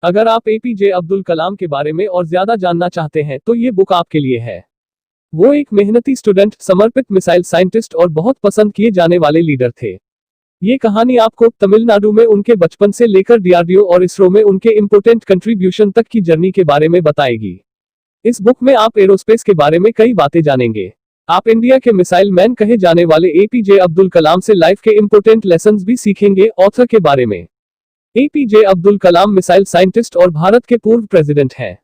अगर आप एपीजे अब्दुल कलाम के बारे में और ज्यादा जानना चाहते हैं तो ये बुक आपके लिए है। वो एक मेहनती स्टूडेंट, समर्पित मिसाइल साइंटिस्ट और बहुत पसंद किए जाने वाले लीडर थे। ये कहानी आपको तमिलनाडु में उनके बचपन से लेकर डीआरडीओ और इसरो में उनके इम्पोर्टेंट कंट्रीब्यूशन तक की जर्नी के बारे में बताएगी। इस बुक में आप एरोस्पेस के बारे में कई बातें जानेंगे। आप इंडिया के मिसाइल मैन कहे जाने वाले एपीजे अब्दुल कलाम से लाइफ के इम्पोर्टेंट लेसन्स भी सीखेंगे। ऑथर के बारे में। APJ Abdul Kalam missile scientist और भारत के पूर्व प्रेसिडेंट हैं।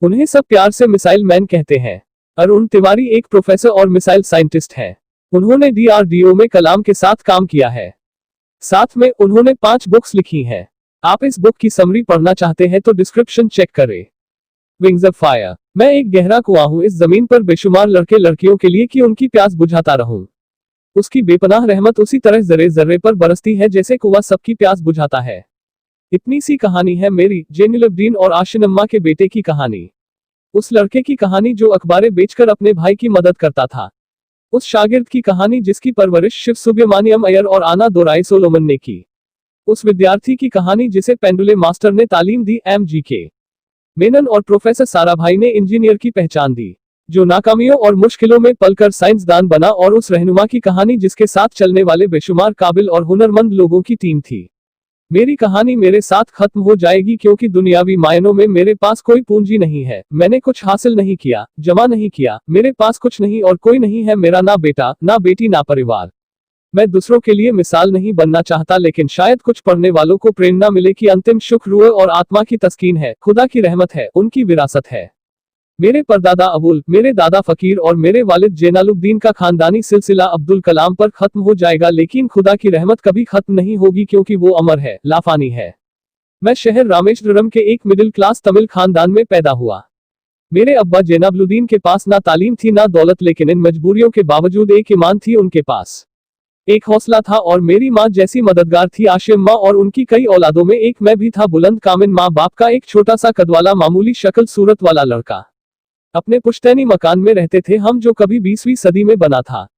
उन्हें सब प्यार से मिसाइल मैन कहते हैं। अरुण तिवारी एक प्रोफेसर और मिसाइल साइंटिस्ट हैं। उन्होंने डीआरडीओ में कलाम के साथ काम किया है। साथ में उन्होंने 5 बुक्स लिखी हैं। आप इस बुक की समरी पढ़ना चाहते हैं तो डिस्क्रिप्शन चेक करें। Wings of fire. मैं एक गहरा कुआं हूं इस जमीन पर बेशुमार लड़के लड़कियों के लिए कि उनकी प्यास बुझाता रहूं। उसकी बेपनाह रहमत उसी तरह जर्रे जर्रे पर बरसती है जैसे कुआं सबकी प्यास बुझाता है। इतनी सी कहानी है मेरी, जैनुलब्दीन और आशिनम्मा के बेटे की कहानी। उस लड़के की कहानी जो अखबारें बेचकर अपने भाई की मदद करता था। उस शागिर्द की कहानी जिसकी परवरिश शिव सुब्रमण्यम अय्यर और आना दोराई सोलोमन ने की। उस विद्यार्थी की कहानी जिसे पेंडुले मास्टर ने तालीम दी, MGK मेनन और प्रोफेसर साराभाई ने इंजीनियर की पहचान दी, जो नाकामियों और मुश्किलों में पलकर साइंसदान बना। और उस रहनुमा की कहानी जिसके साथ चलने वाले बेशुमार काबिल और हुनरमंद लोगों की टीम थी। मेरी कहानी मेरे साथ खत्म हो जाएगी क्योंकि दुनियावी मायनों में मेरे पास कोई पूंजी नहीं है। मैंने कुछ हासिल नहीं किया, जमा नहीं किया। मेरे पास कुछ नहीं और कोई नहीं है। मेरा ना बेटा, ना बेटी, ना परिवार। मैं दूसरों के लिए मिसाल नहीं बनना चाहता, लेकिन शायद कुछ पढ़ने वालों को प्रेरणा मिले कि अंतिम सुख रूह और आत्मा की तस्कीन है, खुदा की रहमत है, उनकी विरासत है। मेरे परदादा अबुल, मेरे दादा फकीर और मेरे वालिद जैनुलब्दीन का खानदानी सिलसिला अब्दुल कलाम पर खत्म हो जाएगा, लेकिन खुदा की रहमत कभी खत्म नहीं होगी क्योंकि वो अमर है, लाफानी है। मैं शहर रामेश्वरम के एक मिडिल क्लास तमिल खानदान में पैदा हुआ। मेरे अब्बा जैनुलब्दीन के पास ना तालीम थी ना दौलत, लेकिन इन मजबूरियों के बावजूद एक ईमान थी उनके पास, एक हौसला था। और मेरी माँ जैसी मददगार थी आशिमा, और उनकी कई औलादों में एक मैं भी था, बुलंद कामिन माँ बाप का एक छोटा सा कदवाला मामूली शक्ल सूरत वाला लड़का। अपने पुश्तैनी मकान में रहते थे हम, जो कभी 20वीं सदी में बना था।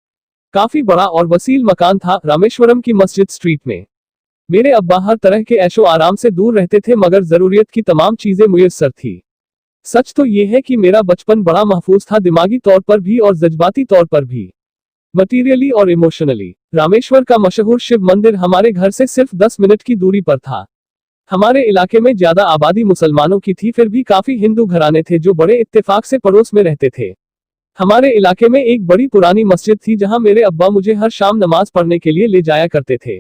काफी बड़ा और वसील मकान था रामेश्वरम की मस्जिद स्ट्रीट में। मेरे अब्बा हर तरह के ऐशो आराम से दूर रहते थे, मगर जरूरियत की तमाम चीजें मुयस्सर थी। सच तो ये है कि मेरा बचपन बड़ा महफूज था, दिमागी तौर पर भी और जज्बाती तौर पर भी, मटीरियली और इमोशनली। रामेश्वर का मशहूर शिव मंदिर हमारे घर से सिर्फ 10 मिनट की दूरी पर था। हमारे इलाके में ज्यादा आबादी मुसलमानों की थी, फिर भी काफी हिंदू घराने थे जो बड़े इत्तेफाक से पड़ोस में रहते थे। हमारे इलाके में एक बड़ी पुरानी मस्जिद थी जहां मेरे अब्बा मुझे हर शाम नमाज पढ़ने के लिए ले जाया करते थे।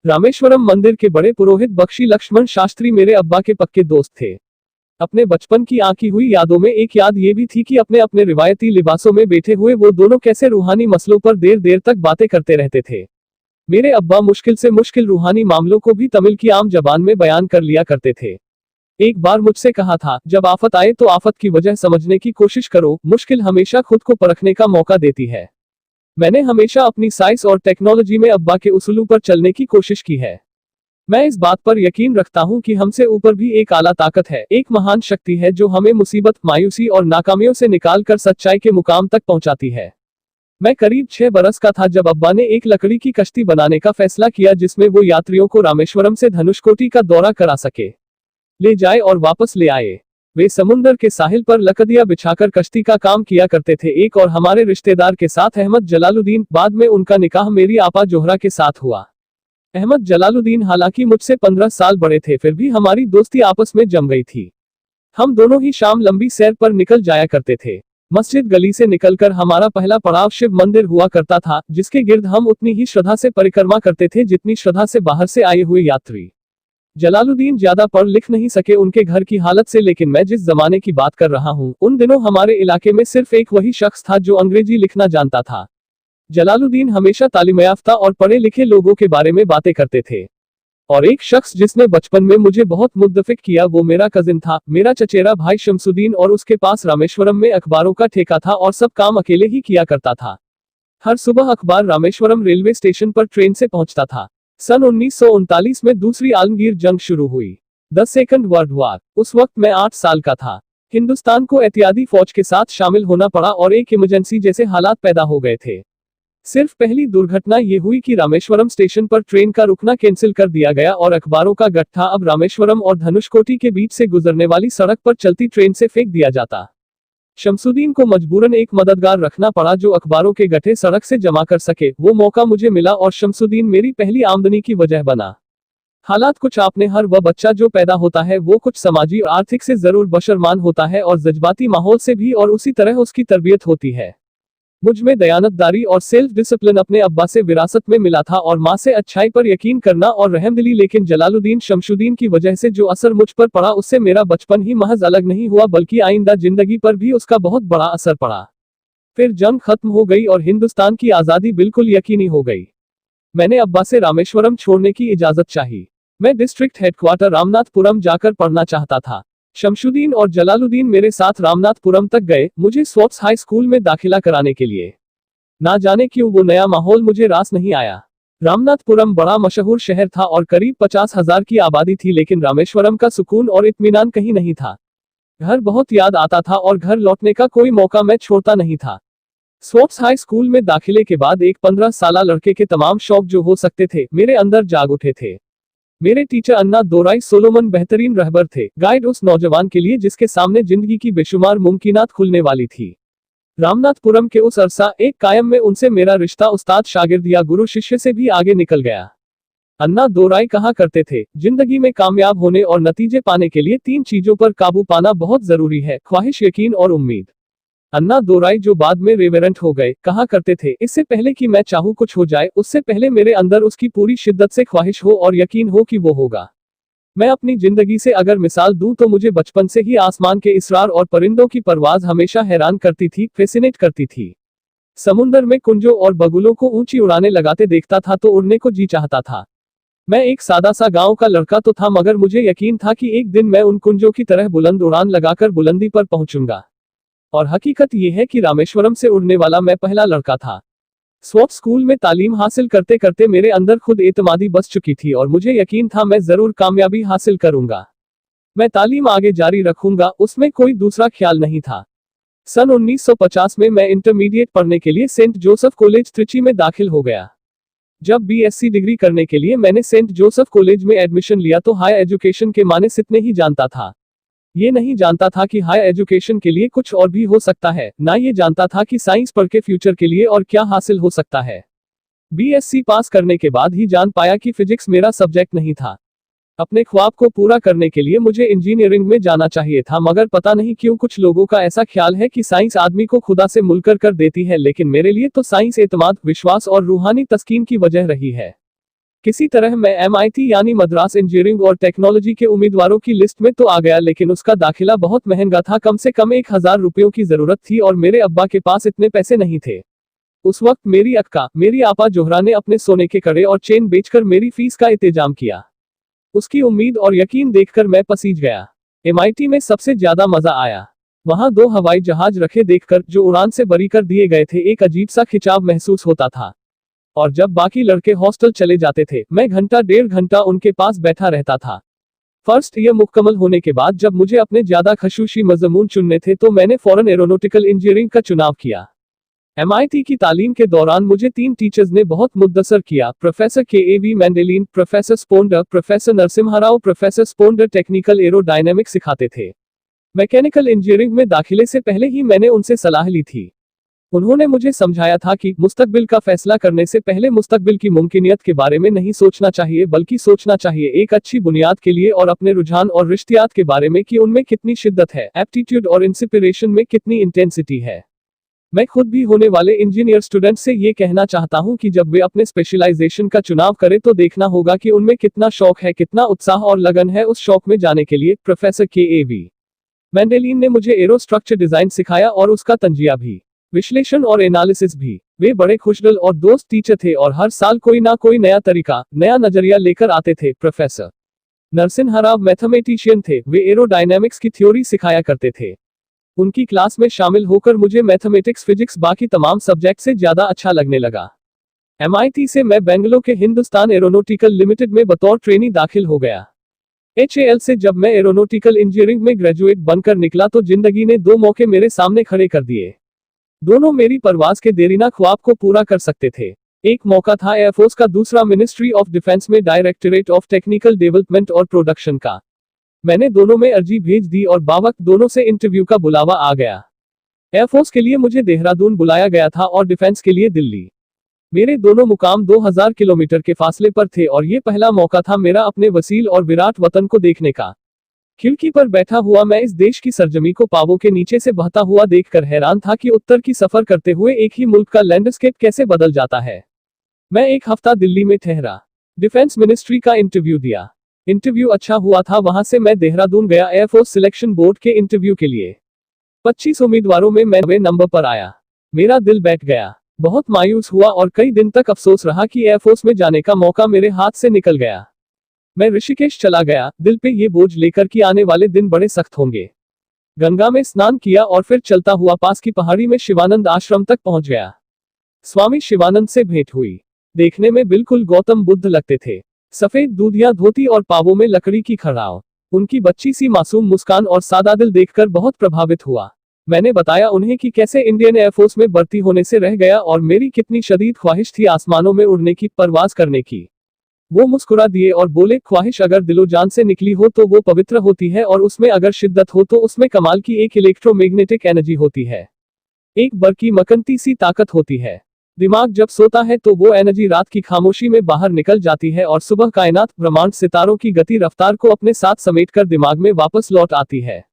रामेश्वरम मंदिर के बड़े पुरोहित बख्शी लक्ष्मण शास्त्री मेरे अब्बा के पक्के दोस्त थे। अपने बचपन की आंकी हुई यादों में एक याद ये भी थी कि अपने अपने रिवायती लिबासों में बैठे हुए वो दोनों कैसे रूहानी मसलों पर देर देर तक बातें करते रहते थे। मेरे अब्बा मुश्किल से मुश्किल रूहानी मामलों को भी तमिल की आम जबान में बयान कर लिया करते थे। एक बार मुझसे कहा था, जब आफत आए तो आफत की वजह समझने की कोशिश करो, मुश्किल हमेशा खुद को परखने का मौका देती है। मैंने हमेशा अपनी साइंस और टेक्नोलॉजी में अब्बा के उसूलों पर चलने की कोशिश की है। मैं इस बात पर यकीन रखता हूं कि हमसे ऊपर भी एक आला ताकत है, एक महान शक्ति है जो हमें मुसीबत, मायूसी और नाकामियों से निकाल कर सच्चाई के मुकाम तक पहुंचाती है। मैं करीब 6 बरस का था जब अब्बा ने एक लकड़ी की कश्ती बनाने का फैसला किया, जिसमें वो यात्रियों को रामेश्वरम से धनुषकोटी का दौरा करा सके, ले जाए और वापस ले आए। वे समुंदर के साहिल पर लकड़ियां बिछाकर कश्ती का काम किया करते थे। एक और हमारे रिश्तेदार के साथ अहमद जलालुद्दीन, बाद में उनका निकाह मेरी आपा जोहरा के साथ हुआ। अहमद जलालुद्दीन हालांकि मुझसे 15 साल बड़े थे, फिर भी हमारी दोस्ती आपस में जम गई थी। हम दोनों ही शाम लंबी सैर पर निकल जाया करते थे। मस्जिद गली से निकलकर हमारा पहला पड़ाव शिव मंदिर हुआ करता था, जिसके गिर्द हम उतनी ही श्रद्धा से परिक्रमा करते थे जितनी श्रद्धा से बाहर से आए हुए यात्री। जलालुद्दीन ज्यादा पढ़ लिख नहीं सके उनके घर की हालत से, लेकिन मैं जिस जमाने की बात कर रहा हूँ, उन दिनों हमारे इलाके में सिर्फ एक वही शख्स था जो अंग्रेजी लिखना जानता था। जलालुद्दीन हमेशा तालीम-याफ्ता और पढ़े लिखे लोगों के बारे में बातें करते थे। और एक शख्स जिसने बचपन में मुझे बहुत मुद्दफिक किया वो मेरा कजिन था, मेरा चचेरा भाई शमसुद्दीन, और उसके पास रामेश्वरम में अखबारों का ठेका था और सब काम अकेले ही किया करता था। हर सुबह अखबार रामेश्वरम रेलवे स्टेशन पर ट्रेन से पहुंचता था। सन 1939 में दूसरी आलमगीर जंग शुरू हुई, द सेकंड वर्ल्ड वॉर। उस वक्त मैं 8 साल का था। हिंदुस्तान को एहतियाती फौज के साथ शामिल होना पड़ा और एक इमरजेंसी जैसे हालात पैदा हो गए थे। सिर्फ पहली दुर्घटना ये हुई कि रामेश्वरम स्टेशन पर ट्रेन का रुकना कैंसिल कर दिया गया और अखबारों का गट्ठा अब रामेश्वरम और धनुषकोटी के बीच से गुजरने वाली सड़क पर चलती ट्रेन से फेंक दिया जाता। शमसुद्दीन को मजबूरन एक मददगार रखना पड़ा जो अखबारों के गट्ठे सड़क से जमा कर सके। वो मौका मुझे मिला और शमसुद्दीन मेरी पहली आमदनी की वजह बना। हालात कुछ आपने हर वह बच्चा जो पैदा होता है वो कुछ समाजी और आर्थिक से जरूर बशरमान होता है और जज्बाती माहौल से भी, और उसी तरह उसकी तरबियत होती है। मुझ में दयानतदारी और सेल्फ डिसिप्लिन अपने अब्बा से विरासत में मिला था और माँ से अच्छाई पर यकीन करना और रहमदिली, लेकिन जलालुद्दीन शमसुद्दीन की वजह से जो असर मुझ पर पड़ा उससे मेरा बचपन ही महज अलग नहीं हुआ बल्कि आइंदा जिंदगी पर भी उसका बहुत बड़ा असर पड़ा। फिर जंग खत्म हो गई और हिंदुस्तान की आज़ादी बिल्कुल यकीनी हो गई। मैंने अब्बा से रामेश्वरम छोड़ने की इजाजत चाही। मैं डिस्ट्रिक्ट हेडक्वार्टर रामनाथपुरम जाकर पढ़ना चाहता था। शमसुद्दीन और जलालुद्दीन मेरे साथ रामनाथपुरम तक गए, मुझे स्वॉट्स हाई स्कूल में दाखिला कराने के लिए। ना जाने क्यों वो नया माहौल मुझे रास नहीं आया। रामनाथपुरम बड़ा मशहूर शहर था और करीब 50,000 की आबादी थी, लेकिन रामेश्वरम का सुकून और इत्मीनान कहीं नहीं था। घर बहुत याद आता था और घर लौटने का कोई मौका मैं छोड़ता नहीं था। स्वॉट्स हाई स्कूल में दाखिले के बाद एक 15 साला लड़के के तमाम शौक जो हो सकते थे मेरे अंदर जाग उठे थे। मेरे टीचर अन्ना दोराई सोलोमन बेहतरीन रहबर थे, गाइड उस नौजवान के लिए जिसके सामने जिंदगी की बेशुमार मुमकिनात खुलने वाली थी। रामनाथपुरम के उस अरसा एक कायम में उनसे मेरा रिश्ता उस्ताद शागिर्द या गुरु शिष्य से भी आगे निकल गया। अन्ना दोराई कहा करते थे, जिंदगी में कामयाब होने और नतीजे पाने के लिए 3 चीजों पर काबू पाना बहुत जरूरी है, ख्वाहिश, यकीन और उम्मीद। अन्ना दोराई जो बाद में रेवेरेंट हो गए, कहा करते थे, इससे पहले कि मैं चाहूं कुछ हो जाए, उससे पहले मेरे अंदर उसकी पूरी शिद्दत से ख्वाहिश हो और यकीन हो कि वो होगा। मैं अपनी जिंदगी से अगर मिसाल दूं तो मुझे बचपन से ही आसमान के इसरार और परिंदों की परवाज हमेशा हैरान करती थी, फैसिनेट करती थी। समुंदर में कुंजों और बगुलों को ऊंची उड़ानें लगाते देखता था तो उड़ने को जी चाहता था। मैं एक सादा सा गांव का लड़का तो था, मगर मुझे यकीन था कि एक दिन मैं उन कुंजों की तरह बुलंद उड़ान लगाकर बुलंदी पर पहुंचूंगा। और हकीकत यह है कि रामेश्वरम से उड़ने वाला मैं पहला लड़का था। स्वॉट्स स्कूल में तालीम हासिल करते करते मेरे अंदर खुद एतमादी बस चुकी थी और मुझे यकीन था मैं जरूर कामयाबी हासिल करूंगा। मैं तालीम आगे जारी रखूंगा, उसमें कोई दूसरा ख्याल नहीं था। सन 1950 में मैं इंटरमीडिएट पढ़ने के लिए सेंट जोसेफ कॉलेज त्रिची में दाखिल हो गया। जब बीएससी डिग्री करने के लिए मैंने सेंट जोसेफ कॉलेज में एडमिशन लिया तो हायर एजुकेशन के माने इतने ही जानता था। ये नहीं जानता था कि हायर एजुकेशन के लिए कुछ और भी हो सकता है, ना ये जानता था कि साइंस पढ़ के फ्यूचर के लिए और क्या हासिल हो सकता है। बीएससी पास करने के बाद ही जान पाया कि फिजिक्स मेरा सब्जेक्ट नहीं था। अपने ख्वाब को पूरा करने के लिए मुझे इंजीनियरिंग में जाना चाहिए था, मगर पता नहीं क्यों कुछ लोगों का ऐसा ख्याल है कि साइंस आदमी को खुदा से मुनकर कर देती है, लेकिन मेरे लिए तो साइंस एतमाद, विश्वास और रूहानी तस्कीन की वजह रही है। किसी तरह मैं एमआईटी यानी मद्रास इंजीनियरिंग और टेक्नोलॉजी के उम्मीदवारों की लिस्ट में तो आ गया, लेकिन उसका दाखिला बहुत महंगा था, कम से कम 1000 रुपयों की जरूरत थी और मेरे अब्बा के पास इतने पैसे नहीं थे। उस वक्त मेरी अक्का, मेरी आपा जोहरा ने अपने सोने के कड़े और चेन बेचकर मेरी फीस का इंतजाम किया। उसकी उम्मीद और यकीन देखकर मैं पसीज गया। एमआईटी में सबसे ज्यादा मजा आया। वहां 2 हवाई जहाज रखे देखकर, जो उड़ान से बरी कर दिए गए थे, एक अजीब सा खिंचाव महसूस होता था। और जब बाकी लड़के हॉस्टल चले जाते थे, मैं घंटा 1.5 घंटा उनके पास बैठा रहता था। फर्स्ट ईयर मुकम्मल होने के बाद जब मुझे अपने ज्यादा खसूसी मज़मून चुनने थे तो मैंने फौरन एरोनॉटिकल इंजीनियरिंग का चुनाव किया। एमआईटी की तालीम के दौरान मुझे 3 टीचर्स ने बहुत मुद्दसर किया, प्रोफेसर के.ए.वी. मैंडेलिन, professor Sponder, professor Narasimha. Professor Sponder technical aerodynamics सिखाते थे। मैकेनिकल इंजीनियरिंग में दाखिले से पहले ही मैंने उनसे सलाह ली थी। उन्होंने मुझे समझाया था कि मुस्तकबिल का फैसला करने से पहले मुस्तकबिल की मुमकिनियत के बारे में नहीं सोचना चाहिए, बल्कि सोचना चाहिए एक अच्छी बुनियाद के लिए और अपने रुझान और रिश्तियात के बारे में कि उनमें कितनी शिद्दत है, एप्टीट्यूड और इंस्पिरेशन में कितनी इंटेंसिटी है। मैं खुद भी होने वाले इंजीनियर स्टूडेंट से ये कहना चाहता हूँ कि जब वे अपने स्पेशलाइजेशन का चुनाव करें तो देखना होगा कि उनमें कितना शौक है, कितना उत्साह और लगन है उस शौक में जाने के लिए। Professor K A V. मैंडेलिन ने मुझे एरो स्ट्रक्चर डिजाइन सिखाया और उसका तंजिया भी, विश्लेषण और एनालिसिस भी। वे बड़े खुशदिल और दोस्त टीचर थे और हर साल कोई ना कोई नया तरीका, नया नजरिया लेकर आते थे। प्रोफेसर नरसिम्हा राव मैथमेटिशियन थे, वे एरोडायनेमिक्स की थ्योरी सिखाया करते थे। उनकी क्लास में शामिल होकर मुझे मैथमेटिक्स, फिजिक्स, बाकी तमाम सब्जेक्ट से ज्यादा अच्छा लगने लगा। एमआईटी से मैं बेंगलोर के हिंदुस्तान एरोनॉटिकल लिमिटेड में बतौर ट्रेनी दाखिल हो गया। HAL से जब मैं एरोनॉटिकल इंजीनियरिंग में ग्रेजुएट बनकर निकला तो जिंदगी ने 2 मौके मेरे सामने खड़े कर दिए। दोनों मेरी परवाज के देरीना ख्वाब को पूरा कर सकते थे। एक मौका था एयरफोर्स का, दूसरा मिनिस्ट्री ऑफ डिफेंस में डायरेक्टरेट ऑफ टेक्निकल डेवलपमेंट और प्रोडक्शन का। मैंने दोनों में अर्जी भेज दी और बावक्त दोनों से इंटरव्यू का बुलावा आ गया। एयरफोर्स के लिए मुझे देहरादून बुलाया गया था और डिफेंस के लिए दिल्ली। मेरे दोनों मुकाम 2000 किलोमीटर के फासले पर थे और ये पहला मौका था मेरा अपने वसील और विराट वतन को देखने का। खिड़की पर बैठा हुआ मैं इस देश की सरजमी को पावों के नीचे से बहता हुआ देखकर हैरान था कि उत्तर की सफर करते हुए एक ही मुल्क का लैंडस्केप कैसे बदल जाता है। मैं एक हफ्ता दिल्ली में ठहरा, डिफेंस मिनिस्ट्री का इंटरव्यू दिया। इंटरव्यू अच्छा हुआ था। वहां से मैं देहरादून गया एयरफोर्स सिलेक्शन बोर्ड के इंटरव्यू के लिए। 25 उम्मीदवारों में मैं 9वें नंबर पर आया। मेरा दिल बैठ गया, बहुत मायूस हुआ और कई दिन तक अफसोस रहा कि एयरफोर्स में जाने का मौका मेरे हाथ से निकल गया। मैं ऋषिकेश चला गया, दिल पे ये बोझ लेकर कि आने वाले दिन बड़े सख्त होंगे। गंगा में स्नान किया और फिर चलता हुआ पास की पहाड़ी में शिवानंद आश्रम तक पहुंच गया। स्वामी शिवानंद से भेंट हुई। देखने में बिल्कुल गौतम बुद्ध लगते थे। सफेद दूधिया धोती और पावों में लकड़ी की खड़ाव। उनकी बच्ची सी मासूम मुस्कान और सादा दिल देखकर बहुत प्रभावित हुआ। मैंने बताया उन्हें कि कैसे इंडियन एयरफोर्स में भर्ती होने से रह गया और मेरी कितनी शदीद ख्वाहिश थी आसमानों में उड़ने की, परवाज करने की। वो मुस्कुरा दिए और बोले, ख्वाहिश अगर दिलो जान से निकली हो तो वो पवित्र होती है और उसमें अगर शिद्दत हो तो उसमें कमाल की एक इलेक्ट्रोमैग्नेटिक एनर्जी होती है, एक बरकी मकनती सी ताकत होती है। दिमाग जब सोता है तो वो एनर्जी रात की खामोशी में बाहर निकल जाती है और सुबह कायनात, ब्रह्मांड, सितारों की गति रफ्तार को अपने साथ समेटकर दिमाग में वापस लौट आती है।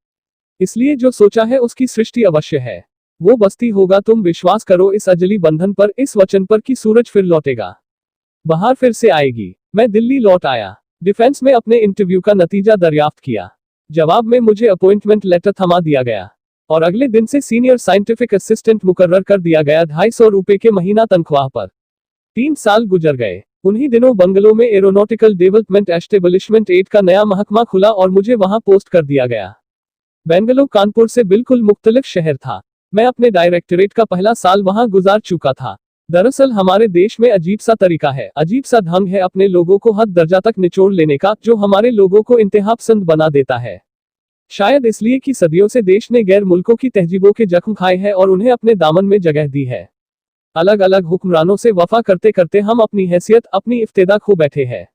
इसलिए जो सोचा है उसकी सृष्टि अवश्य है। वो बस्ती होगा, तुम विश्वास करो इस अजली बंधन पर, इस वचन पर कि सूरज फिर लौटेगा, बाहर फिर से आएगी। मैं दिल्ली लौट आया, डिफेंस में अपने इंटरव्यू का नतीजा दरियाफ्त किया। जवाब में मुझे अपॉइंटमेंट लेटर थमा दिया गया और अगले दिन से सीनियर साइंटिफिक असिस्टेंट मुकर्रर कर दिया गया 250 रुपए के महीना तनख्वाह पर। 3 साल गुजर गए। उन्हीं दिनों बंगलों में एरोनॉटिकल डेवलपमेंट एस्टेब्लिशमेंट 8 का नया महकमा खुला और मुझे वहां पोस्ट कर दिया गया। बेंगलुरु कानपुर से बिल्कुल मुख्तलिफ शहर था। मैं अपने डायरेक्टरेट का पहला साल वहां गुजार चुका था। दरअसल हमारे देश में अजीब सा तरीका है, अजीब सा ढंग है अपने लोगों को हद दर्जा तक निचोड़ लेने का, जो हमारे लोगों को इंतहा पसंद बना देता है। शायद इसलिए कि सदियों से देश ने गैर मुल्कों की तहजीबों के जख्म खाए हैं और उन्हें अपने दामन में जगह दी है। अलग अलग हुक्मरानों से वफा करते करते हम अपनी हैसियत, अपनी इफ्तिदा खो बैठे हैं।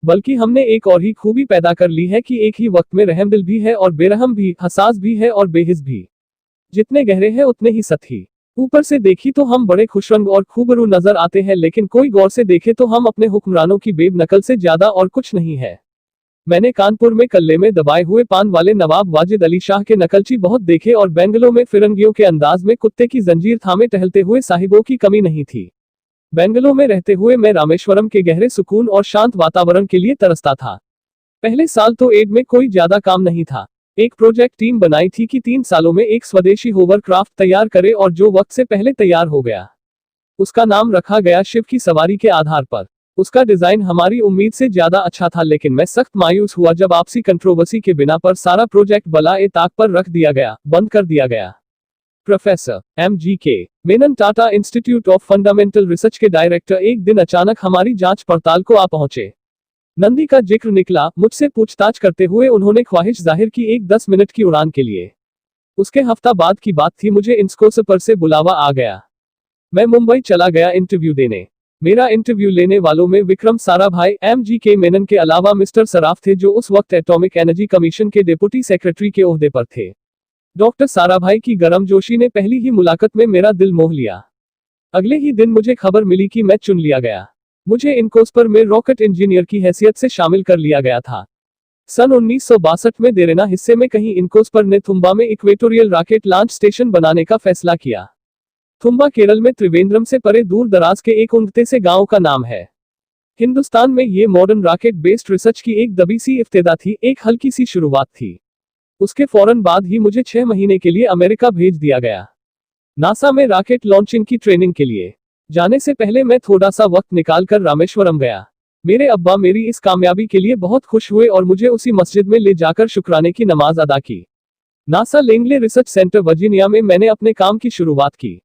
बल्कि हमने एक और ही खूबी पैदा कर ली है कि एक ही वक्त में रहमदिल भी है और बेरहम भी, हसास भी है और बेहिस भी। जितने गहरे हैं उतने ही सतही। ऊपर से देखी तो हम बड़े खुशरंग और खूबरू नजर आते हैं, लेकिन कोई गौर से देखे तो हम अपने हुक्मरानों की बेब नकल से ज्यादा और कुछ नहीं है। मैंने कानपुर में कल्ले में दबाए हुए पान वाले नवाब वाजिद अली शाह के नकलची बहुत देखे और बेंगलोर में फिरंगियों के अंदाज में कुत्ते की जंजीर थामे टहलते हुए साहिबों की कमी नहीं थी। बेंगलोर में रहते हुए मैं रामेश्वरम के गहरे सुकून और शांत वातावरण के लिए तरसता था। पहले साल तो एड में कोई ज्यादा काम नहीं था। एक प्रोजेक्ट टीम बनाई थी कि 3 सालों में एक स्वदेशी होवरक्राफ्ट तैयार करे और जो वक्त से पहले तैयार हो गया। उसका नाम रखा गया शिव की सवारी के आधार पर। उसका डिजाइन हमारी उम्मीद से ज्यादा अच्छा था, लेकिन मैं सख्त मायूस हुआ जब आपसी कंट्रोवर्सी के बिना पर सारा प्रोजेक्ट बला-ए ताक पर रख दिया गया, बंद कर दिया गया। Professor MGK Menon Tata institute of fundamental research के डायरेक्टर एक दिन अचानक हमारी जांच पड़ताल को आ पहुंचे। नंदी का जिक्र निकला। मुझसे पूछताछ करते हुए उन्होंने ख्वाहिश जाहिर की एक 10 मिनट की उड़ान के लिए। उसके हफ्ता बाद की बात थी, मुझे इंस्कोसपर से बुलावा आ गया। मैं मुंबई चला गया इंटरव्यू देने। मेरा इंटरव्यू लेने वालों में विक्रम साराभाई MGK मेनन के अलावा मिस्टर सराफ थे, जो उस वक्त एटॉमिक एनर्जी कमीशन के डिप्टी सेक्रेटरी के ओहदे पर थे। डॉक्टर साराभाई की गर्मजोशी ने पहली ही मुलाकात में मेरा दिल मोह लिया। अगले ही दिन मुझे खबर मिली कि मैं चुन लिया गया। मुझे इनकोस्पर में रॉकेट इंजीनियर की हैसियत से शामिल कर लिया गया था। सन 1962 में देरेना हिस्से में कहीं इनकोस्पर ने थुम्बा में इक्वेटोरियल रॉकेट लॉन्च स्टेशन बनाने का फैसला किया। थुम्बा केरल में त्रिवेंद्रम से परे दूर दराज के एक उंगते से गांव का नाम है। हिंदुस्तान में ये मॉडर्न रॉकेट बेस्ड रिसर्च की एक दबी सी इब्तिदा थी, एक हल्की सी शुरुआत थी। उसके फौरन बाद ही मुझे 6 महीने के लिए अमेरिका भेज दिया गया, नासा में रॉकेट लॉन्चिंग की ट्रेनिंग के लिए। जाने से पहले मैं थोड़ा सा वक्त निकालकर रामेश्वरम गया। मेरे अब्बा मेरी इस कामयाबी के लिए बहुत खुश हुए और मुझे उसी मस्जिद में ले जाकर शुक्राने की नमाज अदा की। NASA Langley research centre Virginia में मैंने अपने काम की शुरुआत की।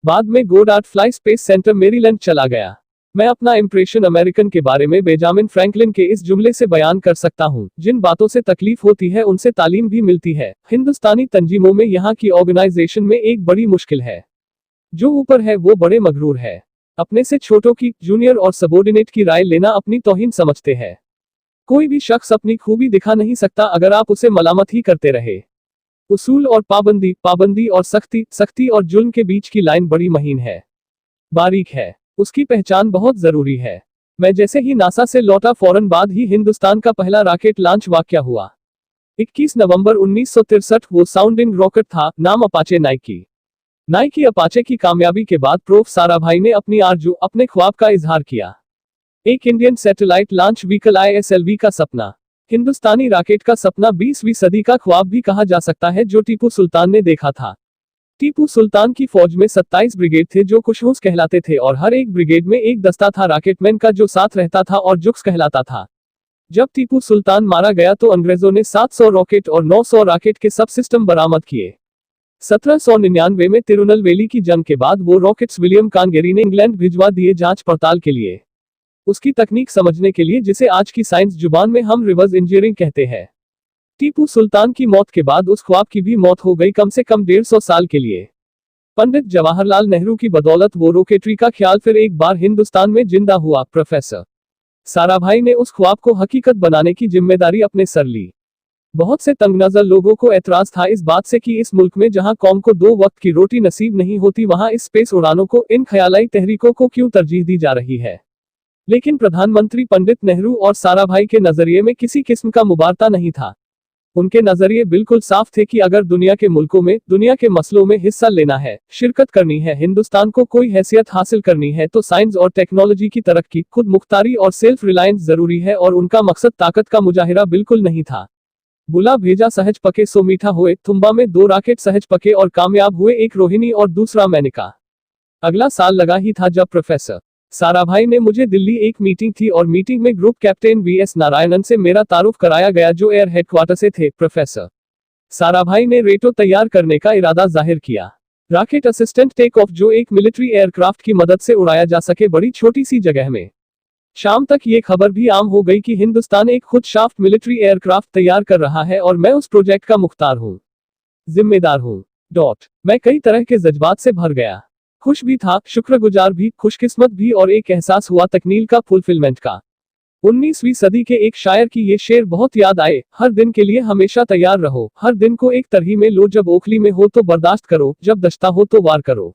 बाद में Goddard fly space centre Maryland चला गया। मैं अपना इंप्रेशन अमेरिकन के बारे में बेंजामिन फ्रैंकलिन के इस जुमले से बयान कर सकता हूं, जिन बातों से तकलीफ होती है उनसे तालीम भी मिलती है। हिंदुस्तानी तंजीमों में यहाँ की ऑर्गेनाइजेशन में एक बड़ी मुश्किल है। जो ऊपर है वो बड़े मगरूर है। अपने से छोटों की, जूनियर और सबोर्डिनेट की राय लेना अपनी तौहीन समझते हैं। कोई भी शख्स अपनी खूबी दिखा नहीं सकता अगर आप उसे मलामत ही करते रहे। उसूल और पाबंदी, पाबंदी और सख्ती, सख्ती और जुल्म के बीच की लाइन बड़ी महीन है, बारीक है। उसकी पहचान बहुत जरूरी है। मैं जैसे ही नासा से लौटा फौरन बाद ही हिंदुस्तान का पहला रॉकेट लॉन्च वाकया हुआ। 21 नवंबर 1963 वो साउंडिंग रॉकेट था, नाम अपाचे नाइकी। नाइकी अपाचे की कामयाबी के बाद प्रोफ साराभाई ने अपनी आरजू, अपने ख्वाब का इजहार किया। एक Indian satellite launch vehicle ISLV का सपना। हिंदुस्तानी रॉकेट का सपना 20वीं सदी का ख्वाब भी कहा जा सकता है जो टीपू सुल्तान ने देखा था। टीपू सुल्तान की फौज में 27 ब्रिगेड थे जो कुशूस कहलाते थे और हर एक ब्रिगेड में एक दस्ता था रॉकेटमैन का जो साथ रहता था और जुक्स कहलाता था। जब टीपू सुल्तान मारा गया तो अंग्रेजों ने 700 रॉकेट और 900 रॉकेट के सब सिस्टम बरामद किए। 1799 में तिरुनलवेली की जंग के बाद वो रॉकेट्स विलियम कांगेरी ने इंग्लैंड भिजवा दिए जांच पड़ताल के लिए, उसकी तकनीक समझने के लिए, जिसे आज की साइंस जुबान में हम रिवर्स इंजीनियरिंग कहते हैं। टीपू सुल्तान की मौत के बाद उस ख्वाब की भी मौत हो गई, कम से कम 150 साल के लिए। पंडित जवाहरलाल नेहरू की बदौलत वो रॉकेटरी का ख्याल फिर एक बार हिंदुस्तान में जिंदा हुआ। प्रोफेसर साराभाई ने उस ख्वाब को हकीकत बनाने की जिम्मेदारी अपने सर ली। बहुत से तंगनजर लोगों को एतराज था इस बात से कि इस मुल्क में जहां कौम को 2 वक्त की रोटी नसीब नहीं होती वहां इस स्पेस उड़ानों को, इन ख्यालाई तहरीकों को क्यों तरजीह दी जा रही है। लेकिन प्रधानमंत्री पंडित नेहरू और साराभाई के नजरिए में किसी किस्म का मुबारता नहीं था। उनके नजरिए बिल्कुल साफ थे कि अगर दुनिया के मुल्कों में, दुनिया के मसलों में हिस्सा लेना है, शिरकत करनी है, हिंदुस्तान को कोई हैसियत हासिल करनी है तो साइंस और टेक्नोलॉजी की तरक्की, खुद मुख्तारी और सेल्फ रिलायंस जरूरी है और उनका मकसद ताकत का मुजाहिरा बिल्कुल नहीं था। बुला भेजा सहज पके सो मीठा हुए। तुम्बा में 2 रॉकेट सहज पके और कामयाब हुए, एक रोहिणी और दूसरा मेनका। अगला साल लगा ही था जब प्रोफेसर साराभाई ने मुझे दिल्ली एक मीटिंग थी और मीटिंग में ग्रुप कैप्टन VS नारायणन से मेरा तारुफ कराया गया जो एयर हेडक्वार्टर से थे। प्रोफेसर साराभाई ने रेटो तैयार करने का इरादा जाहिर किया। रॉकेट असिस्टेंट टेक ऑफ जो एक मिलिट्री एयरक्राफ्ट की मदद से उड़ाया जा सके बड़ी छोटी सी जगह में। शाम तक ये खबर भी आम हो गई कि हिंदुस्तान एक खुद शाफ्ट मिलिट्री एयरक्राफ्ट तैयार कर रहा है और मैं उस प्रोजेक्ट का मुख्तार हूँ, जिम्मेदार हूँ। मैं कई तरह के जज्बात से भर गया। खुश भी था, शुक्रगुजार भी, खुशकिस्मत भी और एक एहसास हुआ तकमील का, फुलफिलमेंट का। 19वीं सदी के एक शायर की ये शेर बहुत याद आए, हर दिन के लिए हमेशा तैयार रहो, हर दिन को एक तरही में लो, जब ओखली में हो तो बर्दाश्त करो, जब दश्ता हो तो वार करो।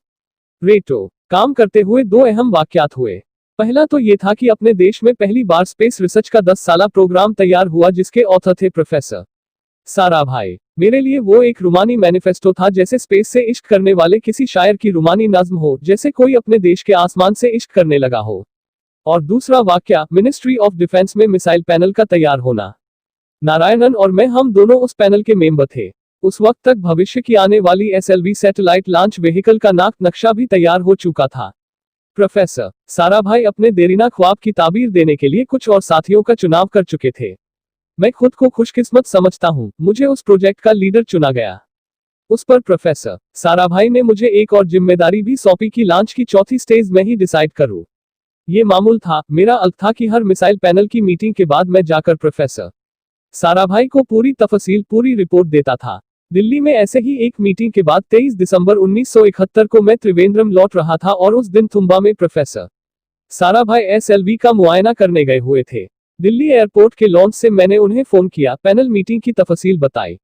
रेटो काम करते हुए 2 अहम वाकयात हुए। पहला तो ये था कि अपने देश में पहली बार स्पेस रिसर्च का 10 साला प्रोग्राम तैयार हुआ जिसके ऑथर थे प्रोफेसर साराभाई। मेरे लिए वो एक रूमानी मैनिफेस्टो था, जैसे स्पेस से इश्क करने वाले किसी शायर की रूमानी नज्म हो, जैसे कोई अपने देश के आसमान से इश्क करने लगा हो। और दूसरा वाकया मिनिस्ट्री ऑफ डिफेंस में मिसाइल पैनल का तैयार होना। नारायणन और मैं, हम दोनों उस पैनल के मेंबर थे। उस वक्त तक भविष्य की आने वाली SLV सैटेलाइट लॉन्च व्हीकल का नाक नक्शा भी तैयार हो चुका था। प्रोफेसर साराभाई अपने देरीना ख्वाब की ताबीर देने के लिए कुछ और साथियों का चुनाव कर चुके थे। मैं खुद को खुशकिस्मत समझता हूं, मुझे उस प्रोजेक्ट का लीडर चुना गया। उस पर प्रोफेसर साराभाई ने मुझे एक और जिम्मेदारी भी सौंपी कि लॉन्च की चौथी स्टेज में ही डिसाइड करूं। ये मामूल था, मेरा अर्थ था कि हर मिसाइल पैनल की मीटिंग के बाद मैं जाकर प्रोफेसर साराभाई को पूरी तफसील, पूरी रिपोर्ट देता था। दिल्ली में ऐसे ही एक मीटिंग के बाद 23 दिसंबर 1971 को मैं त्रिवेंद्रम लौट रहा था और उस दिन तुम्बा में प्रोफेसर साराभाई SLV का मुआयना करने गए हुए थे। दिल्ली एयरपोर्ट के लॉन्च से मैंने उन्हें फोन किया, पैनल मीटिंग की तफसील बताई।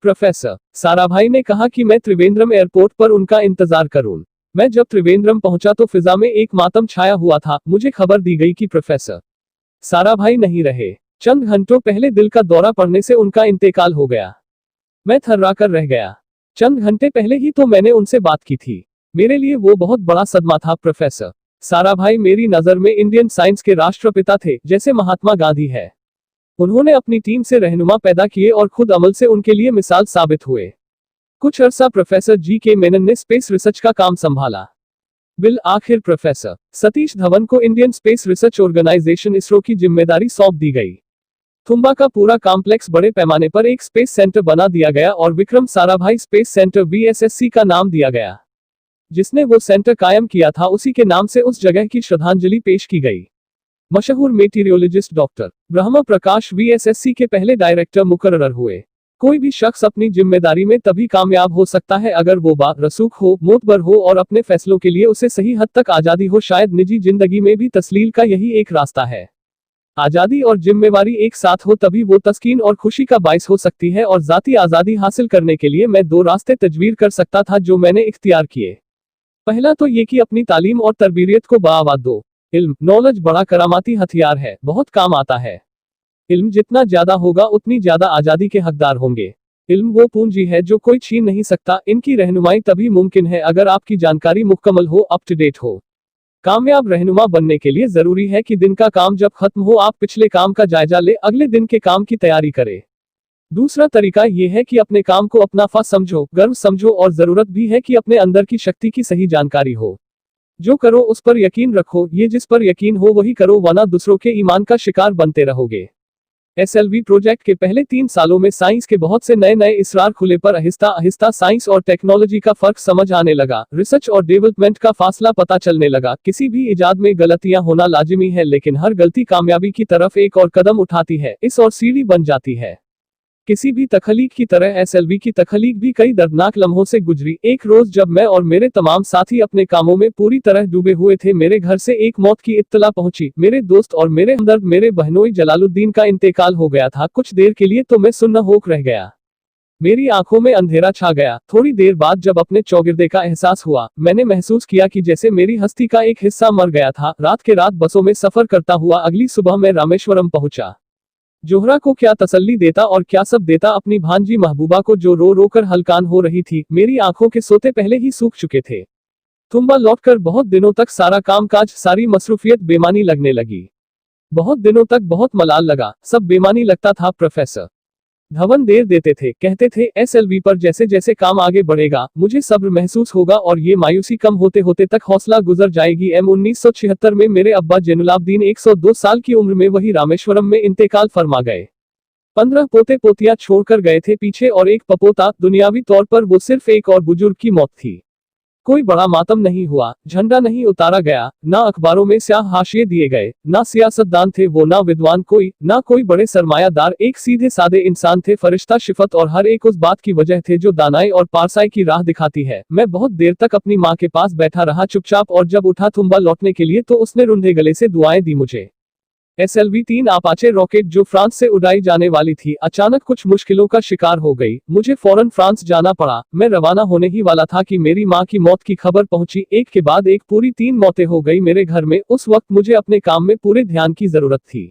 प्रोफेसर साराभाई ने कहा कि मैं त्रिवेंद्रम एयरपोर्ट पर उनका इंतजार करूं। मैं जब त्रिवेंद्रम पहुंचा तो फिजा में एक मातम छाया हुआ था। मुझे खबर दी गई कि प्रोफेसर साराभाई नहीं रहे। चंद घंटों पहले दिल का दौरा पड़ने से उनका इंतकाल हो गया। मैं थर्राकर रह गया। चंद घंटे पहले ही तो मैंने उनसे बात की थी। मेरे लिए वो बहुत बड़ा सदमा था। प्रोफेसर साराभाई मेरी नजर में इंडियन साइंस के राष्ट्रपिता थे, जैसे महात्मा गांधी है। उन्होंने अपनी टीम से रहनुमा पैदा किए और खुद अमल से उनके लिए मिसाल साबित हुए। कुछ अरसा प्रोफेसर GK मेनन ने स्पेस रिसर्च का काम संभाला। बिल आखिर प्रोफेसर सतीश धवन को Indian Space Research Organisation ISRO की जिम्मेदारी सौंप दी गई। तुम्बा का पूरा कॉम्प्लेक्स बड़े पैमाने पर एक स्पेस सेंटर बना दिया गया और Vikram Sarabhai space centre VSSC का नाम दिया गया। जिसने वो सेंटर कायम किया था उसी के नाम से उस जगह की श्रद्धांजलि पेश की गई। मशहूर मेटीरियोलॉजिस्ट डॉक्टर ब्रह्म प्रकाश VSSC के पहले डायरेक्टर मुकर्रर हुए। कोई भी शख्स अपनी जिम्मेदारी में तभी कामयाब हो सकता है अगर वो रसूख हो, मोतबर हो और अपने फैसलों के लिए उसे सही हद तक आजादी हो। शायद निजी जिंदगी में भी तस्लील का यही एक रास्ता है। आजादी और जिम्मेवारी एक साथ हो तभी वो तस्कीन और खुशी का बाइस हो सकती है। और जाती आजादी हासिल करने के लिए मैं 2 रास्ते तजवीज़ कर सकता था जो मैंने इख्तियार किए। पहला तो ये कि अपनी तालीम और तरबियत को बढ़ावा दो। इल्म, नॉलेज बड़ा करामाती हथियार है, बहुत काम आता है। इल्म जितना ज्यादा होगा उतनी ज्यादा आजादी के हकदार होंगे। इल्म वो पूंजी है जो कोई छीन नहीं सकता। इनकी रहनुमाई तभी मुमकिन है अगर आपकी जानकारी मुकम्मल हो, अप टू डेट हो। कामयाब रहनुमा बनने के लिए जरूरी है कि दिन का काम जब खत्म हो आप पिछले काम का जायजा ले, अगले दिन के काम की तैयारी करें। दूसरा तरीका यह है कि अपने काम को अपना फर्ज समझो, गर्व समझो और जरूरत भी है कि अपने अंदर की शक्ति की सही जानकारी हो। जो करो उस पर यकीन रखो, ये जिस पर यकीन हो वही करो, वरना दूसरों के ईमान का शिकार बनते रहोगे। SLV प्रोजेक्ट के पहले 3 सालों में साइंस के बहुत से नए नए इसरार खुले पर आहिस्ता आहिस्ता साइंस और टेक्नोलॉजी का फर्क समझ आने लगा। रिसर्च और डेवलपमेंट का फासला पता चलने लगा। किसी भी इजाद में गलतियां होना लाजिमी है, लेकिन हर गलती कामयाबी की तरफ एक और कदम उठाती है, इस और सीढ़ी बन जाती है। किसी भी तखलीक की तरह SLV की तखलीक भी कई दर्दनाक लम्हों से गुजरी। एक रोज जब मैं और मेरे तमाम साथी अपने कामों में पूरी तरह डूबे हुए थे, मेरे घर से एक मौत की इत्तला पहुंची। मेरे दोस्त और मेरे हमदर्द मेरे बहनोई जलालुद्दीन का इंतकाल हो गया था। कुछ देर के लिए तो मैं सुन्न होकर रह गया। मेरी आंखों में अंधेरा छा गया। थोड़ी देर बाद जब अपने चौगिरदे का एहसास हुआ, मैंने महसूस किया कि जैसे मेरी हस्ती का एक हिस्सा मर गया था। रात के रात बसों में सफर करता हुआ अगली सुबह मैं रामेश्वरम पहुंचा। जोहरा को क्या तसल्ली देता और क्या सब देता अपनी भांजी महबूबा को, जो रो रो कर हलकान हो रही थी। मेरी आंखों के सोते पहले ही सूख चुके थे। तुम्बा लौटकर बहुत दिनों तक सारा कामकाज, सारी मसरूफियत बेमानी लगने लगी। बहुत दिनों तक बहुत मलाल लगा, सब बेमानी लगता था। प्रोफेसर धवन देर देते थे, कहते थे SLV पर जैसे जैसे काम आगे बढ़ेगा मुझे सब्र महसूस होगा और ये मायूसी कम होते होते तक हौसला गुजर जाएगी। 1976 में मेरे अब्बा जैनुलाब्दीन 102 साल की उम्र में वही रामेश्वरम में इंतकाल फरमा गए। 15 पोते पोतियां छोड़कर गए थे पीछे और एक पपोता। दुनियावी तौर पर वो सिर्फ एक और बुजुर्ग की मौत थी। कोई बड़ा मातम नहीं हुआ, झंडा नहीं उतारा गया, ना अखबारों में स्याह हाशिए दिए गए, ना सियासतदान थे वो, ना विद्वान कोई, ना कोई बड़े सरमायादार। एक सीधे सादे इंसान थे, फरिश्ता शिफत, और हर एक उस बात की वजह थे जो दानाई और पारसाई की राह दिखाती है। मैं बहुत देर तक अपनी माँ के पास बैठा रहा चुपचाप, और जब उठा तुम्बा लौटने के लिए तो उसने रुंधे गले से दुआएं दी मुझे। SLV-3 अपाचे रॉकेट जो फ्रांस से उड़ाई जाने वाली थी, अचानक कुछ मुश्किलों का शिकार हो गई। मुझे फौरन फ्रांस जाना पड़ा। मैं रवाना होने ही वाला था कि मेरी माँ की मौत की खबर पहुंची। एक के बाद एक पूरी 3 मौतें हो गई मेरे घर में। उस वक्त मुझे अपने काम में पूरे ध्यान की जरूरत थी।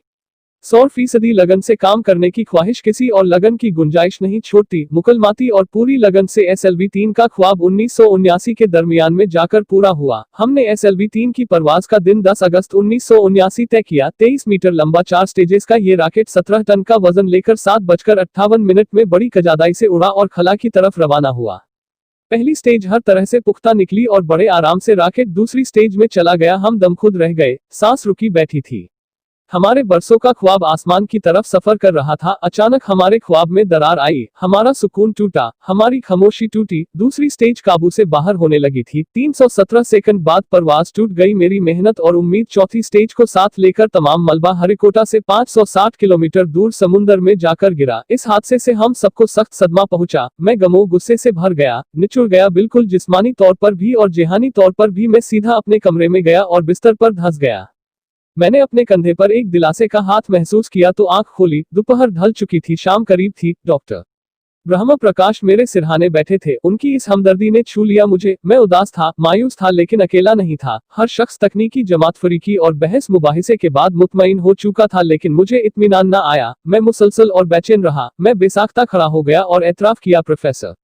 100% लगन से काम करने की ख्वाहिश किसी और लगन की गुंजाइश नहीं छोड़ती। मुकलमाती और पूरी लगन से SLV-3 का ख्वाब 1979 के दरमियान में जाकर पूरा हुआ। हमने SLV-3 की परवाज का दिन 10 अगस्त 1979 तय किया। 23 मीटर लंबा 4 स्टेजेस का ये रॉकेट 17 टन का वजन लेकर 7:58 में बड़ी कजादाई से उड़ा और खला की तरफ रवाना हुआ। पहली स्टेज हर तरह से पुख्ता निकली और बड़े आराम से रॉकेट दूसरी स्टेज में चला गया। हम दमखुद रह गए, सांस रुकी बैठी थी। हमारे बरसों का ख्वाब आसमान की तरफ सफर कर रहा था। अचानक हमारे ख्वाब में दरार आई, हमारा सुकून टूटा, हमारी खामोशी टूटी। दूसरी स्टेज काबू से बाहर होने लगी थी। 317 सेकंड बाद परवाज टूट गई। मेरी मेहनत और उम्मीद चौथी स्टेज को साथ लेकर तमाम मलबा हरिकोटा से 560 किलोमीटर दूर समुंदर में जाकर गिरा। इस हादसे से हम सबको सख्त सदमा पहुंचा। मैं गमो गुस्से से भर गया, निचुड़ गया, बिल्कुल जिस्मानी तौर पर भी और जेहानी तौर पर भी। मैं सीधा अपने कमरे में गया और बिस्तर पर धंस गया। मैंने अपने कंधे पर एक दिलासे का हाथ महसूस किया तो आंख खोली। दोपहर ढल चुकी थी, शाम करीब थी। डॉक्टर ब्रह्म प्रकाश मेरे सिरहाने बैठे थे। उनकी इस हमदर्दी ने छू लिया मुझे। मैं उदास था, मायूस था, लेकिन अकेला नहीं था। हर शख्स तकनीकी जमात फरीकी और बहस मुबाहिसे के बाद मुतमईन हो चुका था, लेकिन मुझे इत्मीनान न आया। मैं मुसलसल और बेचैन रहा। मैं बेसाख्ता खड़ा हो गया और एतराफ किया प्रोफेसर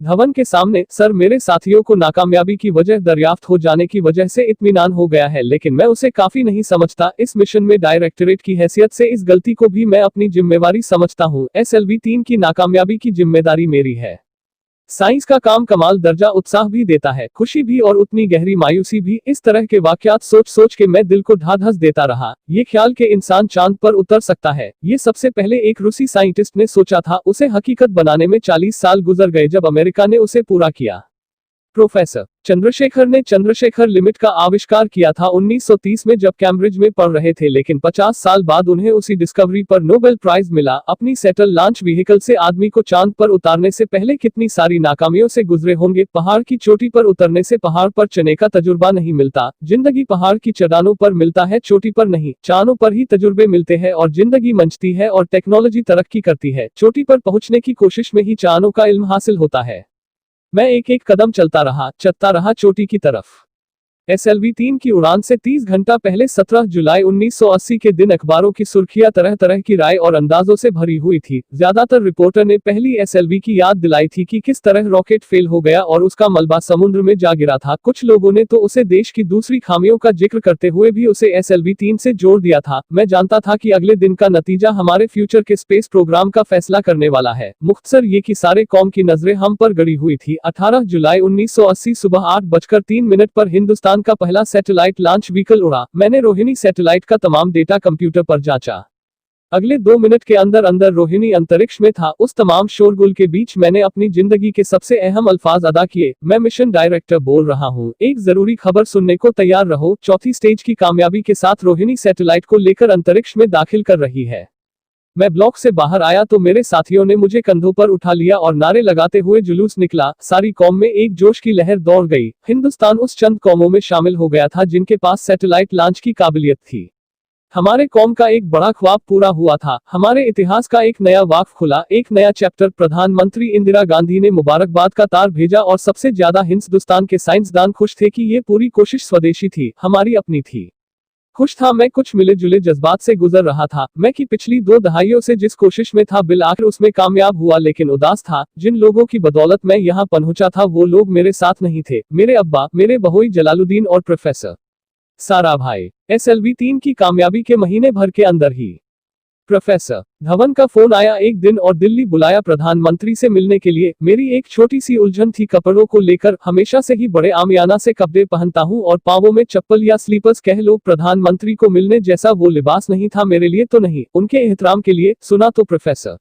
धवन के सामने, सर, मेरे साथियों को नाकामयाबी की वजह दरियाफ्त हो जाने की वजह से इत्मीनान हो गया है, लेकिन मैं उसे काफी नहीं समझता। इस मिशन में डायरेक्टरेट की हैसियत से इस गलती को भी मैं अपनी जिम्मेवारी समझता हूँ। SLV-3 की नाकामयाबी की जिम्मेदारी मेरी है। साइंस का काम कमाल दर्जा उत्साह भी देता है, खुशी भी और उतनी गहरी मायूसी भी। इस तरह के वाकयात सोच सोच के मैं दिल को ढाढस देता रहा। ये ख्याल के इंसान चांद पर उतर सकता है, ये सबसे पहले एक रूसी साइंटिस्ट ने सोचा था। उसे हकीकत बनाने में 40 साल गुजर गए जब अमेरिका ने उसे पूरा किया। प्रोफेसर चंद्रशेखर ने चंद्रशेखर लिमिट का आविष्कार किया था 1930 में जब कैम्ब्रिज में पढ़ रहे थे, लेकिन 50 साल बाद उन्हें उसी डिस्कवरी पर नोबेल प्राइज मिला। अपनी सेटल लॉन्च व्हीकल से आदमी को चांद पर उतारने से पहले कितनी सारी नाकामियों से गुजरे होंगे। पहाड़ की चोटी पर उतरने से पहाड़ पर चढ़ने का तजुर्बा नहीं मिलता, जिंदगी पहाड़ की चढ़ानों पर मिलता है, चोटी पर नहीं। चांदों पर ही तजुर्बे मिलते हैं और जिंदगी मंचती है और टेक्नोलॉजी तरक्की करती है। चोटी पर पहुंचने की कोशिश में ही चांदों का इल्म हासिल होता है। मैं एक एक कदम चलता रहा चोटी की तरफ। SLV-3 की उड़ान से 30 घंटा पहले 17 जुलाई 1980 के दिन अखबारों की सुर्खियां तरह तरह की राय और अंदाजों से भरी हुई थी। ज्यादातर रिपोर्टर ने पहली SLV की याद दिलाई थी कि किस तरह रॉकेट फेल हो गया और उसका मलबा समुद्र में जा गिरा था। कुछ लोगों ने तो उसे देश की दूसरी खामियों का जिक्र करते हुए भी उसे SLV-3 से जोड़ दिया था। मैं जानता था कि अगले दिन का नतीजा हमारे फ्यूचर के स्पेस प्रोग्राम का फैसला करने वाला है। मुख्तसर ये कि सारे कौम की नजरें हम पर गड़ी हुई थी। 18 जुलाई 1980 सुबह 8:03 पर हिंदुस्तान का पहला सैटेलाइट लॉन्च व्हीकल उड़ा। मैंने रोहिणी सैटेलाइट का तमाम डेटा कंप्यूटर पर जांचा। अगले 2 मिनट के अंदर अंदर रोहिणी अंतरिक्ष में था। उस तमाम शोरगुल के बीच मैंने अपनी जिंदगी के सबसे अहम अल्फाज अदा किए। मैं मिशन डायरेक्टर बोल रहा हूँ, एक जरूरी खबर सुनने को तैयार रहो। चौथी स्टेज की कामयाबी के साथ रोहिणी सैटेलाइट को लेकर अंतरिक्ष में दाखिल कर रही है। मैं ब्लॉक से बाहर आया तो मेरे साथियों ने मुझे कंधों पर उठा लिया और नारे लगाते हुए जुलूस निकला। सारी कौम में एक जोश की लहर दौड़ गई। हिंदुस्तान उस चंद कौमों में शामिल हो गया था जिनके पास सैटेलाइट लॉन्च की काबिलियत थी। हमारे कौम का एक बड़ा ख्वाब पूरा हुआ था। हमारे इतिहास का एक नया वाक़ खुला, एक नया चैप्टर। प्रधानमंत्री इंदिरा गांधी ने मुबारकबाद का तार भेजा और सबसे ज्यादा हिंदुस्तान के साइंसदान खुश थे कि ये पूरी कोशिश स्वदेशी थी, हमारी अपनी थी। खुश था मैं, कुछ मिले जुले जज्बात से गुजर रहा था मैं कि पिछली 2 दहाइयों से जिस कोशिश में था बिल आखिर उसमें कामयाब हुआ, लेकिन उदास था। जिन लोगों की बदौलत मैं यहाँ पहुंचा था वो लोग मेरे साथ नहीं थे। मेरे अब्बा, मेरे बहोई जलालुद्दीन और प्रोफेसर साराभाई। SLV-3 की कामयाबी के महीने भर के अंदर ही प्रोफेसर धवन का फोन आया एक दिन और दिल्ली बुलाया प्रधानमंत्री से मिलने के लिए। मेरी एक छोटी सी उलझन थी कपड़ों को लेकर। हमेशा से ही बड़े आमियाना से कपड़े पहनता हूं और पांवों में चप्पल या स्लीपर्स कह लो। प्रधानमंत्री को मिलने जैसा वो लिबास नहीं था मेरे लिए, तो नहीं, उनके एहतराम के लिए। सुना तो प्रोफेसर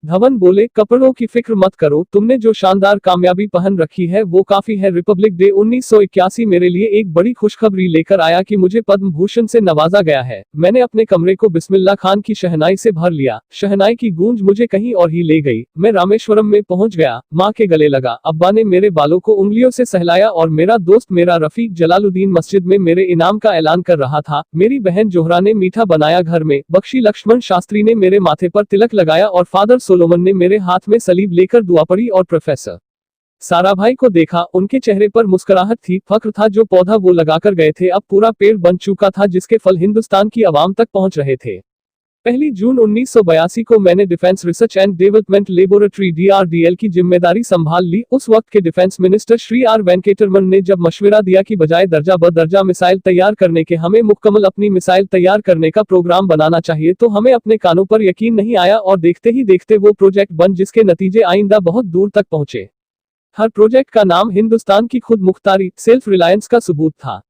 धवन बोले, कपड़ों की फिक्र मत करो, तुमने जो शानदार कामयाबी पहन रखी है वो काफी है। रिपब्लिक डे 1981 मेरे लिए एक बड़ी खुशखबरी लेकर आया कि मुझे पद्म भूषण से नवाजा गया है। मैंने अपने कमरे को बिस्मिल्लाह खान की शहनाई से भर लिया। शहनाई की गूंज मुझे कहीं और ही ले गई। मैं रामेश्वरम में पहुंच गया, माँ के गले लगा। अब्बा ने मेरे बालों को उंगलियों से सहलाया और मेरा दोस्त मेरा रफीक जलालुद्दीन मस्जिद में मेरे इनाम का ऐलान कर रहा था। मेरी बहन जोहरा ने मीठा बनाया घर में। बख्शी लक्ष्मण शास्त्री ने मेरे माथे पर तिलक लगाया और फादर सोलोमन ने मेरे हाथ में सलीब लेकर दुआ पड़ी और प्रोफेसर साराभाई को देखा। उनके चेहरे पर मुस्कुराहट थी। फख्र था जो पौधा वो लगाकर गए थे अब पूरा पेड़ बन चुका था जिसके फल हिंदुस्तान की आवाम तक पहुंच रहे थे। 1 जून 1982 को मैंने defence research and development laboratory DRDL की जिम्मेदारी संभाल ली। उस वक्त के defence minister Shri R Venkataraman ने जब मशवरा दिया कि बजाय दर्जा ब दर्जा मिसाइल तैयार करने के हमें मुकम्मल अपनी मिसाइल तैयार करने का प्रोग्राम बनाना चाहिए, तो हमें अपने कानों पर यकीन नहीं आया और देखते ही देखते वो प्रोजेक्ट बन जिसके नतीजे आइंदा बहुत दूर तक पहुंचे। हर प्रोजेक्ट का नाम हिंदुस्तान की खुद मुख्तारी, सेल्फ रिलायंस का सबूत था।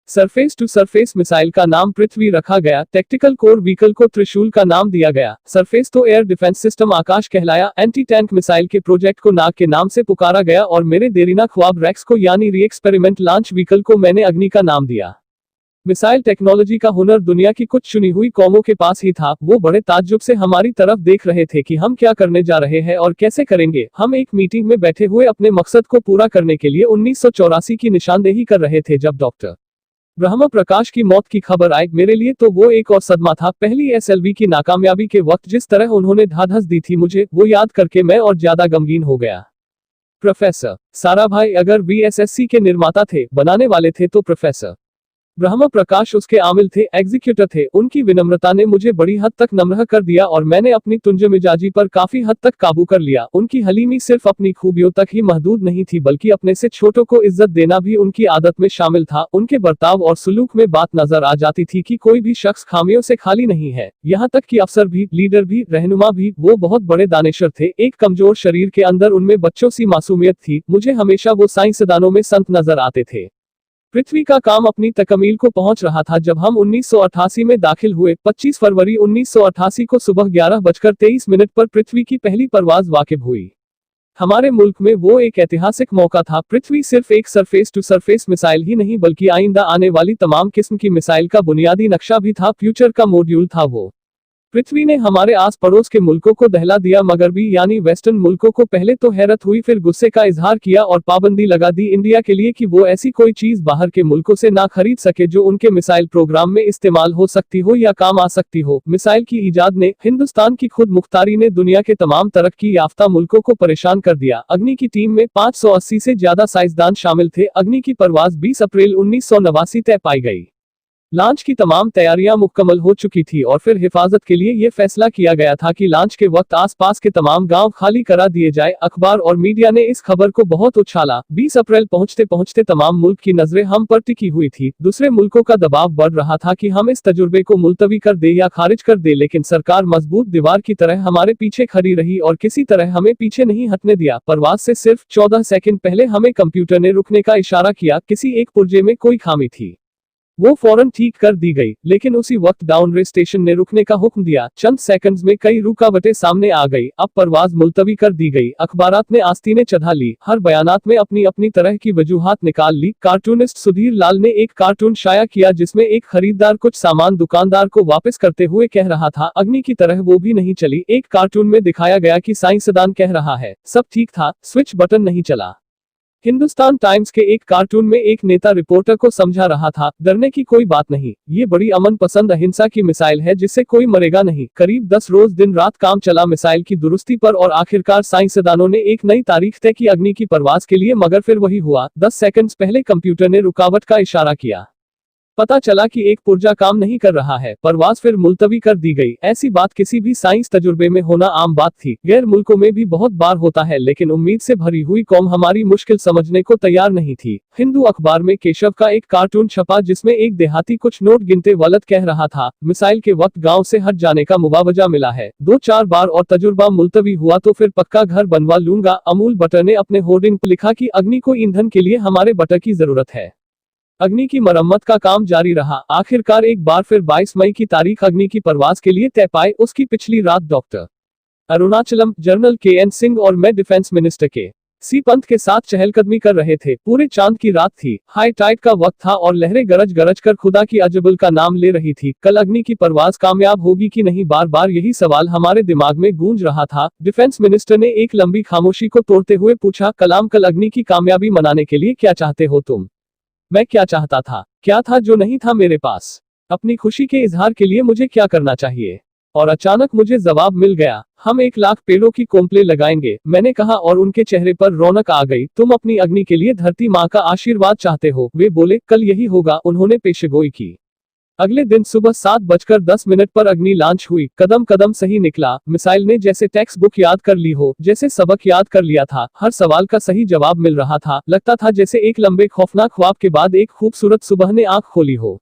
सरफेस टू सरफेस मिसाइल का नाम पृथ्वी रखा गया। टैक्टिकल कोर व्हीकल को त्रिशूल का नाम दिया गया। सरफेस तो एयर डिफेंस सिस्टम आकाश कहलाया। एंटी टैंक मिसाइल के प्रोजेक्ट को नाग के नाम से पुकारा गया और मेरे देरीना ख्वाब रैक्स को यानी री एक्सपेरिमेंट लॉन्च व्हीकल को मैंने अग्नि का नाम दिया। मिसाइल टेक्नोलॉजी का हुनर दुनिया की कुछ चुनी हुई कौमों के पास ही था। वो बड़े ताज्जुब से हमारी तरफ देख रहे थे कि हम क्या करने जा रहे हैं और कैसे करेंगे। हम एक मीटिंग में बैठे हुए अपने मकसद को पूरा करने के लिए 1984 की निशानदेही कर रहे थे जब डॉक्टर ब्रह्म प्रकाश की मौत की खबर आई। मेरे लिए तो वो एक और सदमा था। पहली SLV की नाकामयाबी के वक्त जिस तरह उन्होंने ढाढ़स दी थी मुझे, वो याद करके मैं और ज्यादा गमगीन हो गया। प्रोफेसर साराभाई अगर VSSC के निर्माता थे, बनाने वाले थे, तो प्रोफेसर ब्रह्म प्रकाश उसके आमिल थे, एग्जीक्यूटर थे। उनकी विनम्रता ने मुझे बड़ी हद तक नम्र कर दिया और मैंने अपनी तुंज मिजाजी पर काफी हद तक काबू कर लिया। उनकी हलीमी सिर्फ अपनी खूबियों तक ही महदूद नहीं थी बल्कि अपने से छोटों को इज्जत देना भी उनकी आदत में शामिल था। उनके बर्ताव और सलूक में बात नजर आ जाती थी कि कोई भी शख्स खामियों से खाली नहीं है। यहाँ तक कि अफसर भी, लीडर भी, रहनुमा भी। वो बहुत बड़े दानिशर थे। एक कमजोर शरीर के अंदर उनमें बच्चों सी मासूमियत थी। मुझे हमेशा वो साइंसदानों में संत नजर आते थे। पृथ्वी का काम अपनी तकमील को पहुंच रहा था जब हम 1988 में दाखिल हुए। 25 फरवरी 1988 को सुबह 11:23 पर पृथ्वी की पहली परवाज वाकिब हुई। हमारे मुल्क में वो एक ऐतिहासिक मौका था। पृथ्वी सिर्फ एक सरफेस टू सरफेस मिसाइल ही नहीं बल्कि आइंदा आने वाली तमाम किस्म की मिसाइल का बुनियादी नक्शा भी था, फ्यूचर का मॉड्यूल था वो। पृथ्वी ने हमारे आस पड़ोस के मुल्कों को दहला दिया, मगरबी यानी वेस्टर्न मुल्कों को पहले तो हैरत हुई, फिर गुस्से का इजहार किया और पाबंदी लगा दी इंडिया के लिए कि वो ऐसी कोई चीज बाहर के मुल्कों से ना खरीद सके जो उनके मिसाइल प्रोग्राम में इस्तेमाल हो सकती हो या काम आ सकती हो। मिसाइल की ईजाद ने, हिंदुस्तान की खुद मुख्तारी ने दुनिया के तमाम तरक्की याफ्ता मुल्कों को परेशान कर दिया। अग्नि की टीम में 580 से ज्यादा साइंसदान शामिल थे। अग्नि की परवाज 20 अप्रैल 1989 तय पाई गई। लॉन्च की तमाम तैयारियां मुकम्मल हो चुकी थी और फिर हिफाजत के लिए यह फैसला किया गया था कि लॉन्च के वक्त आसपास के तमाम गांव खाली करा दिए जाए। अखबार और मीडिया ने इस खबर को बहुत उछाला। 20 अप्रैल पहुंचते पहुंचते तमाम मुल्क की नजरें हम पर टिकी हुई थी। दूसरे मुल्कों का दबाव बढ़ रहा था कि हम इस तजुर्बे को मुलतवी कर दे या खारिज कर दे, लेकिन सरकार मजबूत दीवार की तरह हमारे पीछे खड़ी रही और किसी तरह हमें पीछे नहीं हटने दिया। परवाज से सिर्फ 14 सेकंड पहले हमें कंप्यूटर ने रुकने का इशारा किया। किसी एक पुर्जे में कोई खामी थी, वो फौरन ठीक कर दी गई, लेकिन उसी वक्त डाउनरे स्टेशन ने रुकने का हुक्म दिया। चंद सेकंड्स में कई रुकावटें सामने आ गई। अब परवाज मुलतवी कर दी गई। अखबारात ने आस्तीनें चढ़ा ली, हर बयानात में अपनी अपनी तरह की वजूहात निकाल ली। कार्टूनिस्ट सुधीर लाल ने एक कार्टून शाया किया जिसमें एक खरीदार कुछ सामान दुकानदार को वापस करते हुए कह रहा था, अग्नि की तरह वो भी नहीं चली। एक कार्टून में दिखाया गया कि साइंसदान कह रहा है, सब ठीक था, स्विच बटन नहीं चला। हिंदुस्तान टाइम्स के एक कार्टून में एक नेता रिपोर्टर को समझा रहा था, डरने की कोई बात नहीं, ये बड़ी अमन पसंद अहिंसा की मिसाइल है जिससे कोई मरेगा नहीं। करीब 10 रोज दिन रात काम चला मिसाइल की दुरुस्ती पर और आखिरकार साइंसदानों ने एक नई तारीख तय की अग्नि की परवाज के लिए, मगर फिर वही हुआ। 10 सेकंड्स पहले कंप्यूटर ने रुकावट का इशारा किया। पता चला कि एक पुर्जा काम नहीं कर रहा है। परवाज फिर मुलतवी कर दी गई। ऐसी बात किसी भी साइंस तजुर्बे में होना आम बात थी। गैर मुल्कों में भी बहुत बार होता है, लेकिन उम्मीद से भरी हुई कौम हमारी मुश्किल समझने को तैयार नहीं थी। हिंदू अखबार में केशव का एक कार्टून छपा जिसमें एक देहाती कुछ नोट गिनते वलत कह रहा था, मिसाइल के वक्त गाँव से हट जाने का मुआवजा मिला है। 2-4 बार और तजुर्बा मुलतवी हुआ तो फिर पक्का घर बनवा लूंगा। अमूल बटर ने अपने होर्डिंग पर लिखा कि अग्नि को ईंधन के लिए हमारे बटर की जरूरत है। अग्नि की मरम्मत का काम जारी रहा। आखिरकार एक बार फिर 22 मई की तारीख अग्नि की परवाज के लिए तय पाई। उसकी पिछली रात doctor Arunachalam, general KN Singh और मैं डिफेंस मिनिस्टर KC पंत के साथ चहलकदमी कर रहे थे। पूरे चांद की रात थी, हाई टाइड का वक्त था और लहरें गरज गरज कर खुदा की अजबुल का नाम ले रही थी। कल अग्नि की परवाज कामयाब होगी कि नहीं, बार बार यही सवाल हमारे दिमाग में गूंज रहा था। डिफेंस मिनिस्टर ने एक लंबी खामोशी को तोड़ते हुए पूछा, कलाम कल अग्नि की कामयाबी मनाने के लिए क्या चाहते हो तुम? मैं क्या चाहता था? क्या था जो नहीं था मेरे पास? अपनी खुशी के इजहार के लिए मुझे क्या करना चाहिए? और अचानक मुझे जवाब मिल गया, हम 1 लाख पेड़ों की कोम्पले लगाएंगे। मैंने कहा और उनके चेहरे पर रौनक आ गई। तुम अपनी अग्नि के लिए धरती माँ का आशीर्वाद चाहते हो? वे बोले, कल यही होगा। उन्होंने पेशगोई की। अगले दिन सुबह 7:10 पर अग्नि लॉन्च हुई। कदम कदम सही निकला। मिसाइल ने जैसे टेक्स्ट बुक याद कर ली हो, जैसे सबक याद कर लिया था। हर सवाल का सही जवाब मिल रहा था। लगता था जैसे एक लंबे खौफनाक ख्वाब के बाद एक खूबसूरत सुबह ने आंख खोली हो।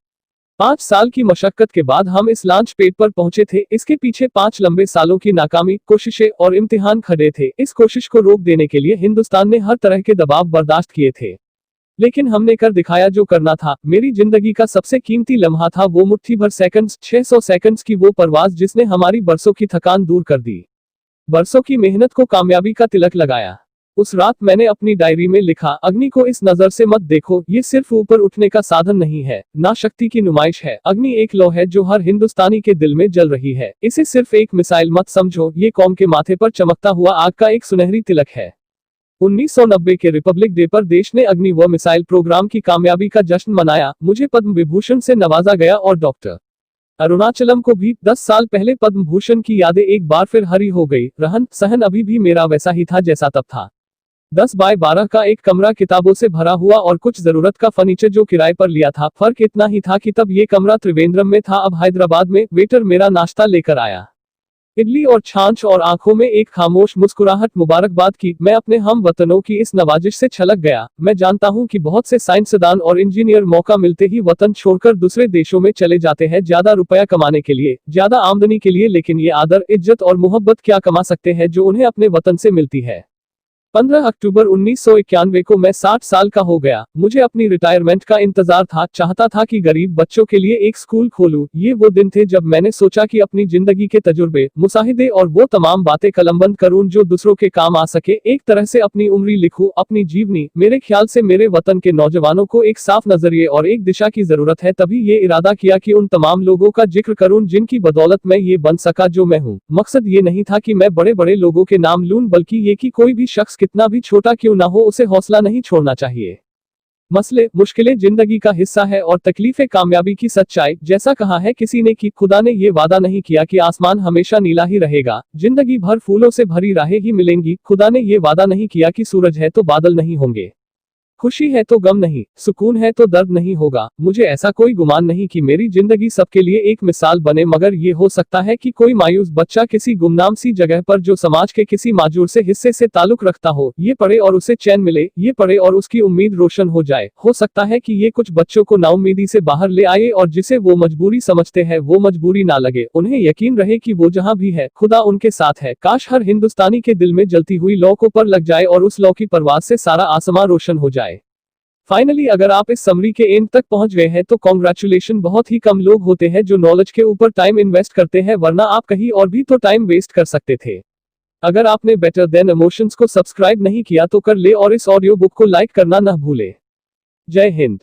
5 साल की मशक्कत के बाद हम इस लॉन्च पैड पर पहुंचे थे। इसके पीछे 5 लंबे सालों की नाकामी, कोशिशें और इम्तिहान खड़े थे। इस कोशिश को रोक देने के लिए हिंदुस्तान ने हर तरह के दबाव बर्दाश्त किए थे, लेकिन हमने कर दिखाया जो करना था। मेरी जिंदगी का सबसे कीमती लम्हा था वो मुट्ठी भर सेकंड्स, 600 सेकंड्स की वो परवाज जिसने हमारी बरसों की थकान दूर कर दी, बरसों की मेहनत को कामयाबी का तिलक लगाया। उस रात मैंने अपनी डायरी में लिखा, अग्नि को इस नजर से मत देखो, ये सिर्फ ऊपर उठने का साधन नहीं है, ना शक्ति की नुमाइश है। अग्नि एक लौ है जो हर हिंदुस्तानी के दिल में जल रही है। इसे सिर्फ एक मिसाइल मत समझो, ये कौम के माथे पर चमकता हुआ आग का एक सुनहरी तिलक है। 1990 के रिपब्लिक डे पर देश ने अग्नि व मिसाइल प्रोग्राम की कामयाबी का जश्न मनाया। मुझे पद्म विभूषण से नवाजा गया और डॉक्टर अरुणाचलम को भी। 10 साल पहले पद्म भूषण की यादें एक बार फिर हरी हो गई। रहन सहन अभी भी मेरा वैसा ही था जैसा तब था। 10 बाय 12 का एक कमरा किताबों से भरा हुआ और कुछ जरूरत का फर्नीचर जो किराए पर लिया था। फर्क इतना ही था कि तब ये कमरा त्रिवेंद्रम में था, अब हैदराबाद में। वेटर मेरा नाश्ता लेकर आया, इडली और छाछ, और आंखों में एक खामोश मुस्कुराहट। मुबारकबाद की। मैं अपने हम वतनों की इस नवाजिश से छलक गया। मैं जानता हूं कि बहुत से साइंसदान और इंजीनियर मौका मिलते ही वतन छोड़कर दूसरे देशों में चले जाते हैं, ज्यादा रुपया कमाने के लिए, ज्यादा आमदनी के लिए, लेकिन ये आदर, इज्जत और मोहब्बत क्या कमा सकते हैं जो उन्हें अपने वतन से मिलती है। 15 अक्टूबर 1991 को मैं 60 साल का हो गया। मुझे अपनी रिटायरमेंट का इंतजार था, चाहता था कि गरीब बच्चों के लिए एक स्कूल खोलूं। ये वो दिन थे जब मैंने सोचा कि अपनी जिंदगी के तजुर्बे, मुसाहिदे और वो तमाम बातें कलमबंद करूं जो दूसरों के काम आ सके। एक तरह से अपनी उम्री लिखूं, अपनी जीवनी। मेरे ख्याल से मेरे वतन के नौजवानों को एक साफ नजरिए और एक दिशा की जरूरत है। तभी ये इरादा किया कि उन तमाम लोगों का जिक्र करूं जिनकी बदौलत मैं ये बन सका जो मैं हूं। मकसद ये नहीं था कि मैं बड़े बड़े लोगों के नाम लूं, बल्कि ये कि कोई भी शख्स कितना भी छोटा क्यों ना हो, उसे हौसला नहीं छोड़ना चाहिए। मसले, मुश्किलें जिंदगी का हिस्सा है और तकलीफें कामयाबी की सच्चाई। जैसा कहा है किसी ने कि खुदा ने ये वादा नहीं किया कि आसमान हमेशा नीला ही रहेगा, जिंदगी भर फूलों से भरी राहें ही मिलेंगी। खुदा ने ये वादा नहीं किया कि सूरज है तो बादल नहीं होंगे, खुशी है तो गम नहीं, सुकून है तो दर्द नहीं होगा। मुझे ऐसा कोई गुमान नहीं कि मेरी जिंदगी सबके लिए एक मिसाल बने, मगर ये हो सकता है कि कोई मायूस बच्चा किसी गुमनाम सी जगह पर जो समाज के किसी माजूर से हिस्से से ताल्लुक रखता हो, ये पढ़े और उसे चैन मिले, ये पढ़े और उसकी उम्मीद रोशन हो जाए। हो सकता है कि ये कुछ बच्चों को नाउम्मीदी से बाहर ले आए और जिसे वो मजबूरी समझते हैं वो मजबूरी ना लगे। उन्हें यकीन रहे कि वो जहां भी है खुदा उनके साथ है। काश हर हिंदुस्तानी के दिल में जलती हुई लौ को पर लग जाए और उस लौ की परवाज से सारा आसमां रोशन हो जाए। फाइनली, अगर आप इस समरी के एंड तक पहुंच गए हैं तो कॉन्ग्रेचुलेशन। बहुत ही कम लोग होते हैं जो नॉलेज के ऊपर टाइम इन्वेस्ट करते हैं, वरना आप कहीं और भी तो टाइम वेस्ट कर सकते थे। अगर आपने बेटर देन इमोशंस को सब्सक्राइब नहीं किया तो कर ले और इस ऑडियो बुक को लाइक करना न भूले। जय हिंद।